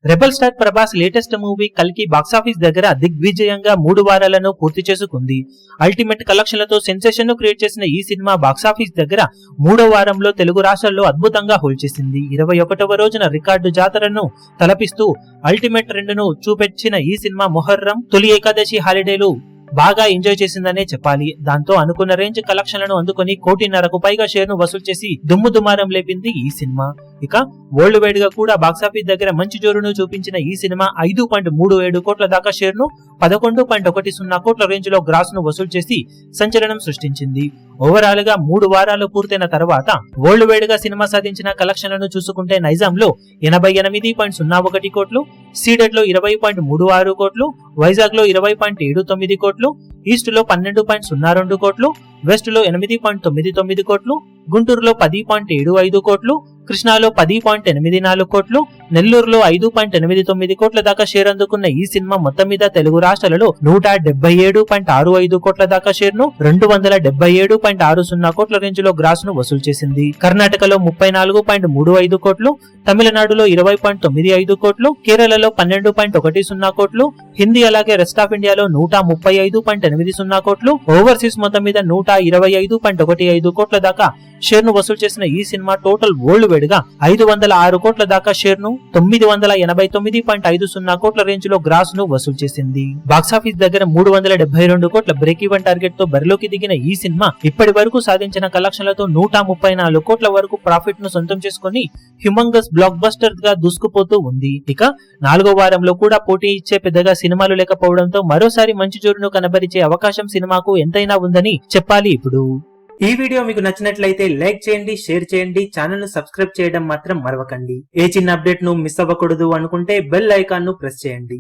Rebel star Prabhas latest movie కల్కి box office దగ్గర దిగ్విజయంగా 3 వారాలను పూర్తి చేసుకుంది. అల్టిమేట్ కలెక్షన్లతో సెన్సేషన్ ను క్రియేట్ చేసిన ఈ సినిమా బాక్సాఫీస్ దగ్గర 3వ వారంలో తెలుగు రాష్ట్రాల్లో అద్భుతంగా హోల్డ్ చేసింది. 21వ రోజున రికార్డు జాతరను తలపిస్తూ అల్టిమేట్ 2ను చూపెచ్చిన ఈ సినిమా మొహర్రం, తొలి ఏకాదశి హాలిడేలు బాగా ఎంజాయ్ చేసిందనే చెప్పాలి. దాంతో అనుకున్న రేంజ్ కలెక్షన్లను అందుకుని 1.5 కోటికి పైగా షేర్ ను వసూలు చేసి దుమ్ము దుమారం లేపింది ఈ సినిమా. ఇక వరల్డ్ వైడ్ గా కూడా బాక్సాఫీస్ దగ్గర మంచి జోరును చూపించిన ఈ సినిమా 5.37 కోట్ల దాకా షేర్ ను 11.10 కోట్ల రేంజ్ లో గ్రాస్ ను వసూలు చేసి సంచలనం సృష్టించింది. ఓవరాల్ గా 3 వారాలు పూర్తయిన తర్వాత వరల్డ్ వైడ్ గా సినిమా సాధించిన కలెక్షన్లను చూసుకుంటే నైజాం లో 88.01 కోట్లు, సీడెడ్ లో 20.36 కోట్లు, వైజాగ్ లో 20.79 కోట్లు, ఈస్ట్ లో 12.02 కోట్లు, వెస్ట్ లో 8.99 కోట్లు, గుంటూరులో 10.75 కోట్లు, కృష్ణాలో 10.84 కోట్లు, నెల్లూరులో 5.89 కోట్ల దాకా షేర్ అందుకున్న ఈ సినిమా మొత్తం మీద తెలుగు రాష్ట్రాలలో 177.65 కోట్ల దాకా షేర్ ను 277.60 కోట్ల రేంజ్ లో గ్రాస్ ను వసూలు చేసింది. కర్ణాటకలో 34.35 కోట్లు, తమిళనాడులో 20.95 కోట్లు, కేరళలో 12.10 కోట్లు, హిందీ అలాగే రెస్ట్ ఆఫ్ ఇండియాలో 135.80 కోట్లు, ఓవర్సీస్ మొత్తం మీద 125.15 కోట్ల దాకా షేర్ ను వసూలు చేసిన ఈ సినిమా టోటల్ వరల్డ్ వైడ్ గా 506 కోట్ల దాకా షేర్ ను 989.50 కోట్ల రేంజ్ లో గ్రాస్ ను వసూలు చేసింది. బాక్సాఫీస్ దగ్గర 372 కోట్ల బ్రేక్ ఈవెన్ టార్గెట్ తో బరిలోకి దిగిన ఈ సినిమా ఇప్పటి వరకు సాధించిన కలెక్షన్లతో 134 కోట్ల వరకు ప్రాఫిట్ ను సొంతం చేసుకుని హ్యూమంగస్ బ్లాక్ బస్టర్ గా దూసుకుపోతూ ఉంది. ఇక 4వ వారంలో కూడా పోటీ ఇచ్చే పెద్దగా సినిమాలు లేకపోవడంతో మరోసారి మంచి జోరును కనబరిచే అవకాశం సినిమాకు ఎంతైనా ఉందని చెప్పాలి. ఇప్పుడు ఈ వీడియో మీకు నచ్చినట్లయితే లైక్ చేయండి, షేర్ చేయండి, ఛానల్ ను సబ్స్క్రైబ్ చేయడం మాత్రం మరవకండి. ఏ చిన్న అప్డేట్ ను మిస్ అవ్వకూడదు అనుకుంటే బెల్ ఐకాన్ ను ప్రెస్ చేయండి.